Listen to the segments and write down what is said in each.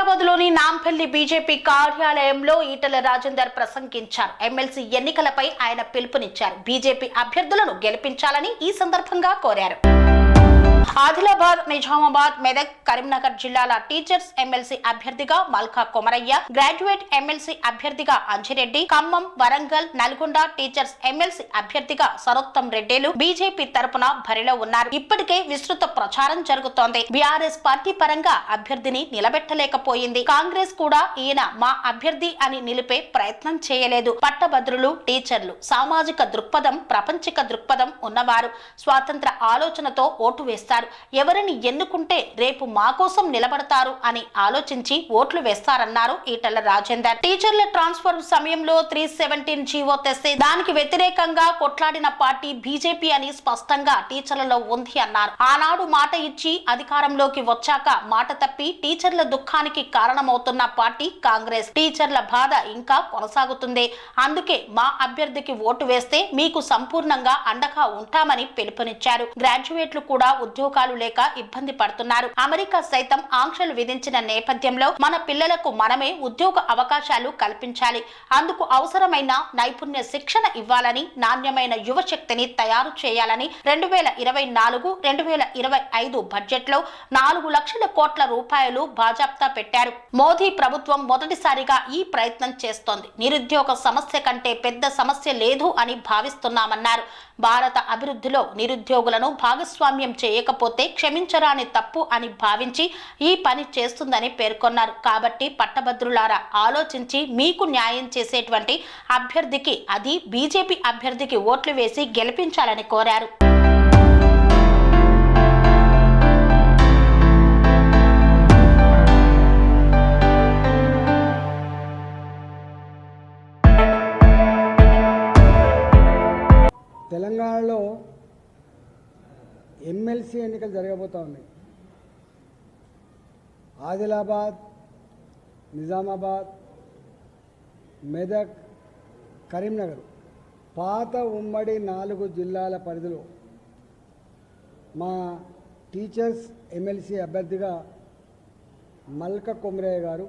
హైదరాబాద్లోని నాంపల్లి బీజేపీ కార్యాలయంలో ఈటెల రాజేందర్ ప్రసంగించారు. ఎమ్మెల్సీ ఎన్నికలపై ఆయన పిలుపునిచ్చారు. బీజేపీ అభ్యర్థులను గెలిపించాలని ఈ సందర్భంగా కోరారు. ఆదిలాబాద్, నిజామాబాద్, మెదక్, కరీంనగర్ జిల్లాల టీచర్స్ ఎమ్మెల్సీ అభ్యర్థిగా మల్కా కొమరయ్య, గ్రాడ్యుయేట్ ఎమ్మెల్సీ అభ్యర్థిగా అంజిరెడ్డి, ఖమ్మం, వరంగల్, నల్గొండ టీచర్స్ ఎమ్మెల్సీ అభ్యర్థిగా సరోత్తం రెడ్డిలు బీజేపీ తరపున బరిలో ఉన్నారు. ఇప్పటికే విస్తృత ప్రచారం జరుగుతోంది. బీఆర్ఎస్ పార్టీ పరంగా అభ్యర్థిని నిలబెట్టలేకపోయింది. కాంగ్రెస్ కూడా ఈయన మా అభ్యర్థి అని నిలిపే ప్రయత్నం చేయలేదు. పట్టభద్రులు, టీచర్లు సామాజిక దృక్పథం, ప్రాపంచిక దృక్పథం ఉన్నవారు స్వాతంత్ర ఆలోచనతో ఓటు వేస్తారు. ఎవరిని ఎన్నుకుంటే రేపు మా కోసం నిలబడతారు అని ఆలోచించి ఓట్లు వేస్తారన్నారు ఈటెల రాజేందర్. టీచర్ల ట్రాన్స్ఫర్ సమయంలో 317 జీవో తెస్తే దానికి వ్యతిరేకంగా కొట్లాడిన పార్టీ బీజేపీ అని స్పష్టంగా టీచర్లలో ఉంది అన్నారు. ఆనాడు మాట ఇచ్చి అధికారంలోకి వచ్చాక మాట తప్పి టీచర్ల దుఃఖానికి కారణమవుతున్న పార్టీ కాంగ్రెస్. టీచర్ల బాధ ఇంకా కొనసాగుతుంది. అందుకే మా అభ్యర్థికి ఓటు వేస్తే మీకు సంపూర్ణంగా అండగా ఉంటామని పిలుపునిచ్చారు. గ్రాడ్యుయేట్లు కూడా ఉద్యోగాలు లేక ఇబ్బంది పడుతున్నారు. అమెరికా సైతం ఆంక్షలు విధించిన నేపథ్యంలో మన పిల్లలకు మనమే ఉద్యోగ అవకాశాలు కల్పించాలి. అందుకు అవసరమైన నైపుణ్య శిక్షణ ఇవ్వాలని, నాణ్యమైన యువశక్తిని తయారు చేయాలని 2024-2025 బడ్జెట్ లో 4 లక్షల కోట్ల రూపాయలు బాజాప్తా పెట్టారు. మోదీ ప్రభుత్వం మొదటిసారిగా ఈ ప్రయత్నం చేస్తోంది. నిరుద్యోగ సమస్య కంటే పెద్ద సమస్య లేదు అని భావిస్తున్నామన్నారు. భారత అభివృద్ధిలో నిరుద్యోగులను భాగస్వామ్యం చేయకపోతే క్షమించరాని తప్పు అని భావించి ఈ పని చేస్తుందని పేర్కొన్నారు. కాబట్టి పట్టభద్రులారా ఆలోచించి మీకు న్యాయం చేసేటువంటి అభ్యర్థికి, అది బీజేపీ అభ్యర్థికి ఓట్లు వేసి గెలిపించాలని కోరారు. తెలంగాణలో ఎమ్మెల్సీ ఎన్నికలు జరగబోతూ ఉన్నాయి. ఆదిలాబాద్, నిజామాబాద్, మెదక్, కరీంనగర్ పాత ఉమ్మడి 4 జిల్లాల పరిధిలో మా టీచర్స్ ఎమ్మెల్సీ అభ్యర్థిగా మల్కా కొమరయ్య గారు,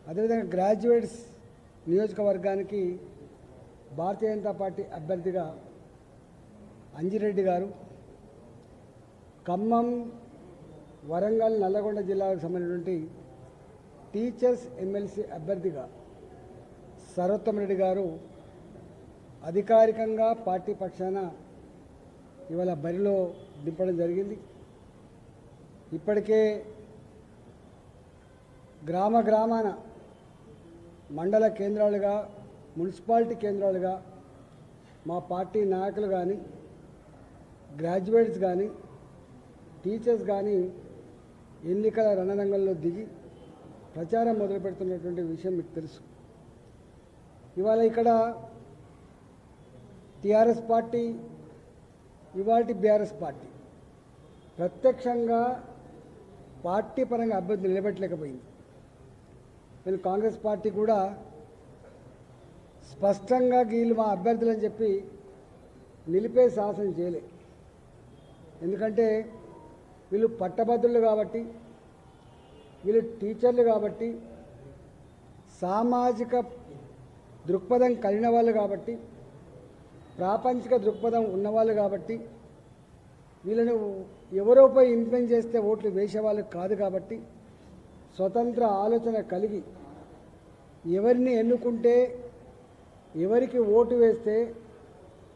అదేవిధంగా గ్రాడ్యుయేట్స్ నియోజకవర్గానికి భారతీయ జనతా పార్టీ అభ్యర్థిగా అంజిరెడ్డి గారు, ఖమ్మం, వరంగల్, నల్లగొండ జిల్లాలకు సంబంధించినటువంటి టీచర్స్ ఎమ్మెల్సీ అభ్యర్థిగా సరోత్తం రెడ్డి గారు అధికారికంగా పార్టీ పక్షాన ఇవాళ బరిలో దింపడం జరిగింది. ఇప్పటికే గ్రామాన మండల కేంద్రాలుగా, మున్సిపాలిటీ కేంద్రాలుగా మా పార్టీ నాయకులు కానీ, గ్రాడ్యుయేట్స్ కానీ, టీచర్స్ కానీ ఎన్నికల రణరంగంలో దిగి ప్రచారం మొదలు పెడుతున్నటువంటి విషయం మీకు తెలుసు. ఇవాళ ఇక్కడ టీఆర్ఎస్ పార్టీ, ఇవాల్టి బీఆర్ఎస్ పార్టీ ప్రత్యక్షంగా పార్టీ పరంగా అభ్యర్థులు నిలబెట్టలేకపోయింది. నేను కాంగ్రెస్ పార్టీ కూడా స్పష్టంగా వీళ్ళు మా అభ్యర్థులని చెప్పి నిలిపే సాహసం చేయలే. ఎందుకంటే వీళ్ళు పట్టభద్రులు కాబట్టి, వీళ్ళు టీచర్లు కాబట్టి, సామాజిక దృక్పథం కలిగిన వాళ్ళు కాబట్టి, ప్రాపంచిక దృక్పథం ఉన్నవాళ్ళు కాబట్టి, వీళ్ళను ఎవరోపై ఇన్ఫ్లుయెన్స్ చేస్తే ఓట్లు వేసేవాళ్ళు కాదు కాబట్టి, స్వతంత్ర ఆలోచన కలిగి ఎవరిని ఎన్నుకుంటే, ఎవరికి ఓటు వేస్తే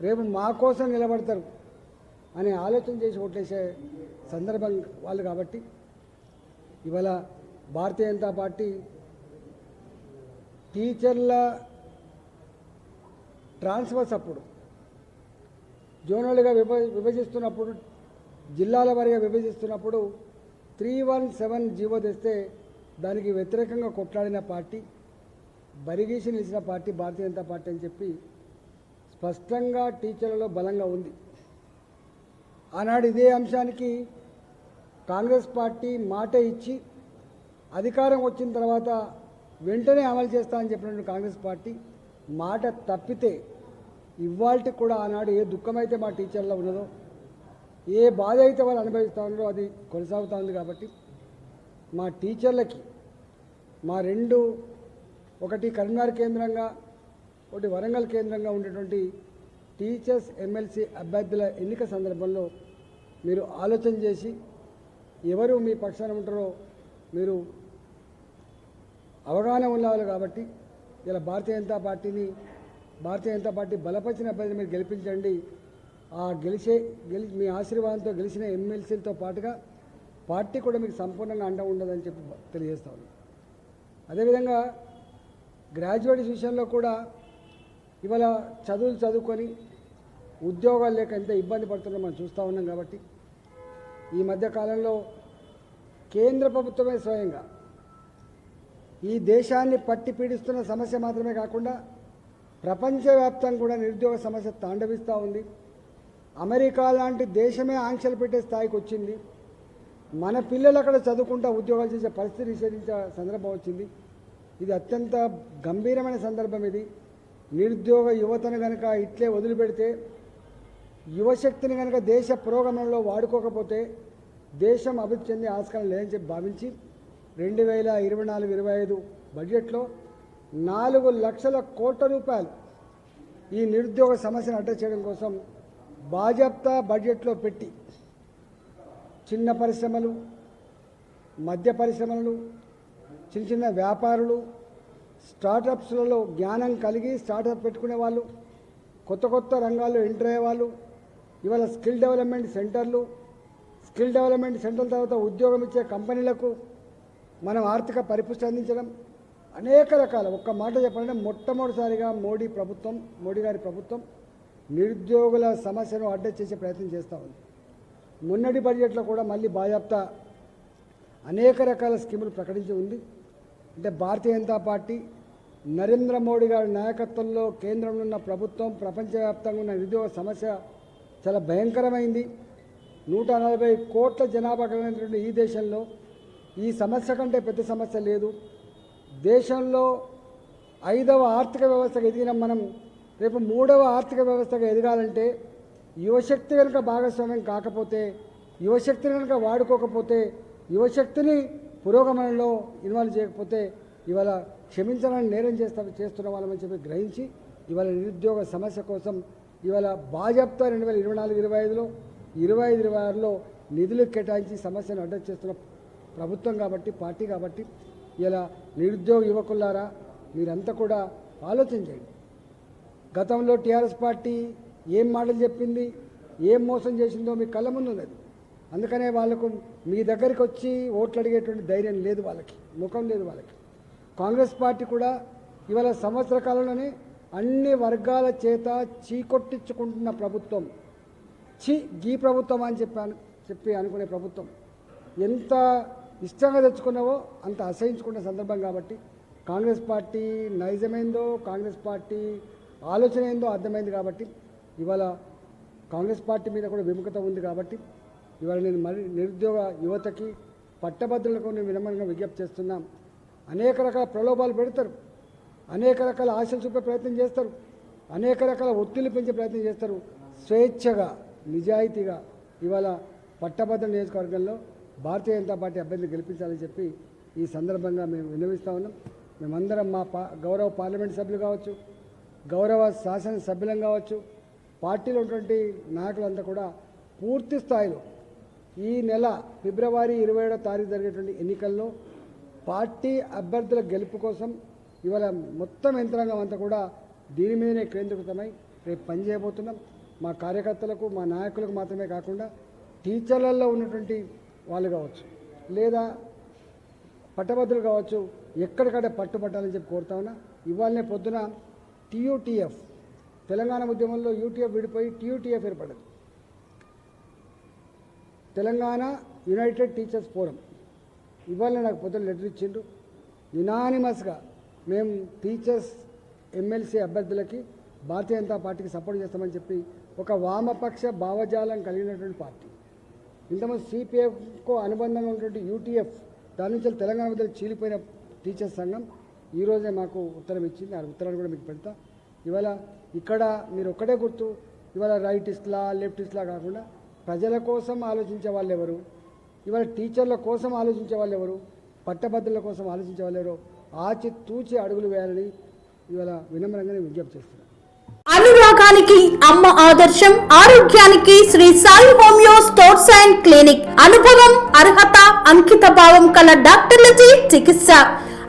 రేపు మా కోసం నిలబడతారు అనే ఆలోచన చేసి ఓట్లేసే సందర్భం వాళ్ళు కాబట్టి ఇవాళ భారతీయ జనతా పార్టీ టీచర్ల ట్రాన్స్ఫర్స్ అప్పుడు జోనల్గా విభజిస్తున్నప్పుడు, జిల్లాల వారీగా విభజిస్తున్నప్పుడు 317 జీవో తెస్తే దానికి వ్యతిరేకంగా కొట్లాడిన పార్టీ, బరిగీసి నిలిచిన పార్టీ భారతీయ జనతా పార్టీ అని చెప్పి స్పష్టంగా టీచర్లలో బలంగా ఉంది. ఆనాడు ఇదే అంశానికి కాంగ్రెస్ పార్టీ మాట ఇచ్చి అధికారం వచ్చిన తర్వాత వెంటనే అమలు చేస్తామని చెప్పినట్టు కాంగ్రెస్ పార్టీ మాట తప్పితే ఇవాల్టి కూడా ఆనాడు ఏ దుఃఖమైతే మా టీచర్లో ఉన్నదో, ఏ బాధ అయితే వాళ్ళు అనుభవిస్తూ ఉన్నారో అది కొనసాగుతూ ఉంది. కాబట్టి మా టీచర్లకి మా రెండు, ఒకటి కరీంనగర్ కేంద్రంగా ఒకటి వరంగల్ కేంద్రంగా ఉండేటువంటి టీచర్స్ ఎమ్మెల్సీ అభ్యర్థుల ఎన్నిక సందర్భంలో మీరు ఆలోచన చేసి ఎవరు మీ పక్షాన ఉంటారో మీరు అవగాహన ఉండాలి. కాబట్టి ఇలా భారతీయ జనతా పార్టీ బలపరిచిన అభ్యర్థిని మీరు గెలిపించండి. ఆ మీ ఆశీర్వాదంతో గెలిచిన ఎమ్మెల్సీలతో పాటుగా పార్టీ కూడా మీకు సంపూర్ణంగా అండ ఉండదని చెప్పి తెలియజేస్తా ఉన్నాను. అదేవిధంగా గ్రాడ్యుయేట్స్ విషయంలో కూడా ఇవాళ చదువుకొని ఉద్యోగాలు లేక ఎంత ఇబ్బంది పడుతున్నారో మనం చూస్తూ ఉన్నాం. కాబట్టి ఈ మధ్య కాలంలో కేంద్ర ప్రభుత్వమే స్వయంగా ఈ దేశాన్ని పట్టి పీడిస్తున్న సమస్య మాత్రమే కాకుండా ప్రపంచవ్యాప్తంగా కూడా నిరుద్యోగ సమస్య తాండవిస్తూ ఉంది. అమెరికా లాంటి దేశమే ఆంక్షలు పెట్టే స్థాయికి వచ్చింది. మన పిల్లలు అక్కడ చదువుకుంటూ ఉద్యోగాలు చేసే పరిస్థితి నిషేధించే సందర్భం వచ్చింది. ఇది అత్యంత గంభీరమైన సందర్భం. ఇది నిరుద్యోగ యువతను కనుక ఇట్లే వదిలిపెడితే, యువశక్తిని కనుక దేశ పురోగమనంలో వాడుకోకపోతే దేశం అభివృద్ధి చెందే ఆస్కారం లేదని చెప్పి భావించి 2024-25 బడ్జెట్లో 4 లక్షల కోట్ల రూపాయలు ఈ నిరుద్యోగ సమస్యను అడ్రస్ చేయడం కోసం బాజాప్తా బడ్జెట్లో పెట్టి చిన్న పరిశ్రమలు, మధ్య పరిశ్రమలు, చిన్న వ్యాపారులు, స్టార్టప్స్లలో జ్ఞానం కలిగి స్టార్టప్ పెట్టుకునే వాళ్ళు, కొత్త రంగాల్లో ఎంటర్ అయ్యే వాళ్ళు, ఇవాళ స్కిల్ డెవలప్మెంట్ సెంటర్ల తర్వాత ఉద్యోగం ఇచ్చే కంపెనీలకు మనం ఆర్థిక పరిపుష్టి అందించడం, అనేక రకాల, ఒక్క మాట చెప్పాలంటే మొట్టమొదటిసారిగా మోడీ గారి ప్రభుత్వం నిరుద్యోగుల సమస్యను అడ్రస్ చేసే ప్రయత్నం చేస్తూ ఉంది. మొన్నటి బడ్జెట్లో కూడా మళ్ళీ బాజాప్తా అనేక రకాల స్కీములు ప్రకటించి ఉంది. అంటే భారతీయ జనతా పార్టీ నరేంద్ర మోడీ గారి నాయకత్వంలో కేంద్రంలో ఉన్న ప్రభుత్వం ప్రపంచవ్యాప్తంగా ఉన్న నిరుద్యోగ సమస్య చాలా భయంకరమైంది. 140 కోట్ల జనాభా కలిగినటువంటి ఈ దేశంలో ఈ సమస్య కంటే పెద్ద సమస్య లేదు. దేశంలో 5వ ఆర్థిక వ్యవస్థగా ఎదిగిన మనం రేపు 3వ ఆర్థిక వ్యవస్థగా ఎదగాలంటే యువశక్తి కనుక భాగస్వామ్యం కాకపోతే, యువశక్తిని కనుక వాడుకోకపోతే, యువశక్తిని పురోగమనంలో ఇన్వాల్వ్ చేయకపోతే ఇవాళ క్షమించాలని నేరం చేస్తున్న వాళ్ళమని చెప్పి గ్రహించి ఇవాళ నిరుద్యోగ సమస్య కోసం ఇవాళ బాజాప్తా 2024-25లో 25-26లో నిధులు కేటాయించి సమస్యను అడ్రస్ చేస్తున్న ప్రభుత్వం కాబట్టి, పార్టీ కాబట్టి ఇలా నిరుద్యోగ యువకులారా మీరంతా కూడా ఆలోచన చేయండి. గతంలో టీఆర్ఎస్ పార్టీ ఏం మాటలు చెప్పింది, ఏం మోసం చేసిందో మీ కళ్ళ ముందు ఉన్నది. అందుకనే వాళ్ళకు మీ దగ్గరికి వచ్చి ఓట్లు అడిగేటువంటి ధైర్యం లేదు, వాళ్ళకి ముఖం లేదు వాళ్ళకి. కాంగ్రెస్ పార్టీ కూడా ఇవాళ సంవత్సర కాలంలోనే అన్ని వర్గాల చేత చీకొట్టించుకుంటున్న ప్రభుత్వం, గీ ప్రభుత్వం అని చెప్పి అనుకునే ప్రభుత్వం ఎంత ఇష్టంగా తెచ్చుకున్నావో అంత అసహించుకున్న సందర్భం. కాబట్టి కాంగ్రెస్ పార్టీ నైజమైందో, కాంగ్రెస్ పార్టీ ఆలోచన ఏందో అర్థమైంది. కాబట్టి ఇవాళ కాంగ్రెస్ పార్టీ మీద కూడా విముఖత ఉంది. కాబట్టి ఇవాళ నేను నిరుద్యోగ యువతకి, పట్టభద్రులకు నేను వినమ్రంగా విజ్ఞప్తి చేస్తున్నాం. అనేక రకాల ప్రలోభాలు పెడతారు, అనేక రకాల ఆశలు చూపే ప్రయత్నం చేస్తారు, అనేక రకాల ఒత్తిళ్లు పెంచే ప్రయత్నం చేస్తారు. స్వేచ్ఛగా, నిజాయితీగా ఇవాళ పట్టభద్ర నియోజకవర్గంలో భారతీయ జనతా పార్టీ అభ్యర్థిని గెలిపించాలని చెప్పి ఈ సందర్భంగా మేము విన్నవిస్తూ ఉన్నాం. మేమందరం మా గౌరవ పార్లమెంట్ సభ్యులు కావచ్చు, గౌరవ శాసనసభ్యులం కావచ్చు, పార్టీలో ఉన్నటువంటి నాయకులంతా కూడా పూర్తి స్థాయిలో ఈ నెల ఫిబ్రవరి 27వ తారీఖు జరిగేటువంటి ఎన్నికల్లో పార్టీ అభ్యర్థుల గెలుపు కోసం ఇవాళ మొత్తం యంత్రాంగం అంతా కూడా దీని మీదనే కేంద్రీకృతమై రేపు పనిచేయబోతున్నాం. మా కార్యకర్తలకు, మా నాయకులకు మాత్రమే కాకుండా టీచర్లలో ఉన్నటువంటి వాళ్ళు కావచ్చు, లేదా పట్టభద్రులు కావచ్చు, ఎక్కడికక్కడ పట్టుబట్టాలని చెప్పి కోరుతా ఉన్నా. ఇవాళనే పొద్దున TUTF, తెలంగాణ ఉద్యమంలో UTF విడిపోయి TUTF ఏర్పడ్డది, తెలంగాణ యునైటెడ్ టీచర్స్ ఫోరం. ఇవాళ నాకు పొద్దున లెటర్ ఇచ్చిండ్రు, యునానిమస్గా మేము టీచర్స్ ఎమ్మెల్సీ అభ్యర్థులకి భారతీయ జనతా పార్టీకి సపోర్ట్ చేస్తామని చెప్పి ఒక వామపక్ష భావజాలం కలిగినటువంటి పార్టీ. ఇంతకుముందు CPFకు అనుబంధంగా ఉన్నటువంటి UTF, దాని నుంచి తెలంగాణ మధ్యలో చీలిపోయిన టీచర్స్ సంఘం ఈరోజే మాకు ఉత్తరం ఇచ్చింది. ఆ ఉత్తరాన్ని కూడా మీకు పెడతా. ఇవాళ ఇక్కడ మీరు ఒక్కటే గుర్తు, ఇవాళ రైటిస్ట్లా లెఫ్టిస్ట్లా కాకుండా ప్రజల కోసం ఆలోచించే వాళ్ళు ఎవరు, ఇవాళ టీచర్ల కోసం ఆలోచించే వాళ్ళు ఎవరు, పట్టభద్రుల కోసం ఆలోచించగలరో ఆచితూచి అడుగులు వేయాలని ఇవాళ వినమ్రంగానే విజ్ఞప్తి చేస్తున్నాను. అనురాగానికి అమ్మ ఆదర్శం, ఆరోగ్యానికి Shri Sai homeo stores and clinic. అనుభవం, అర్హత, అంకిత భావం కల డాక్టర్లచే చికిత్స.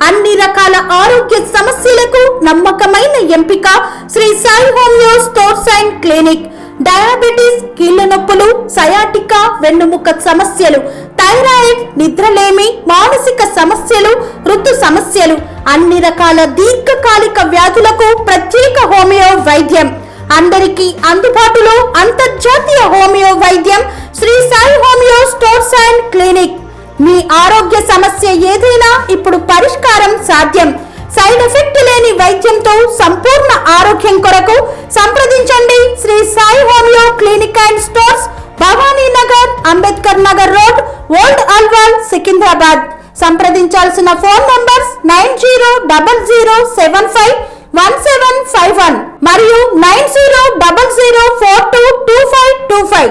అన్ని రకాల ఆరోగ్య సమస్యలకు నమ్మకమైన ఎంపిక Shri Sai homeo stores and clinic. Diabetes, కీళ్ల నొప్పులు, సయాటికా, వెన్నుముక సమస్యలు, థైరాయిడ్, నిద్రలేమి, మానసిక సమస్యలు, ఋతు సమస్యలు, అన్ని రకాల దీర్ఘకాలిక వ్యాధులకు ప్రత్యేక హోమియో వైద్యం. అందరికీ అందుబాటులో అంతర్జాతీయ హోమియో వైద్యం Sri Sai homeo stores and clinic. మీ ఆరోగ్య సమస్య ఏదైనా ఇప్పుడు పరిష్కారం సాధ్యం. సైడ్ ఎఫెక్ట్ లేని వైద్యంతో సంపూర్ణ ఆరోగ్యం కొరకు సంప్రదించండి Sri Sai homeo clinic and stores, Bhavani Nagar, Ambedkar Nagar road, old Alwal, Secunderabad. సంప్రదించాల్సిన ఫోన్ నంబర్స్ 9000751751 మరియు 9000422525.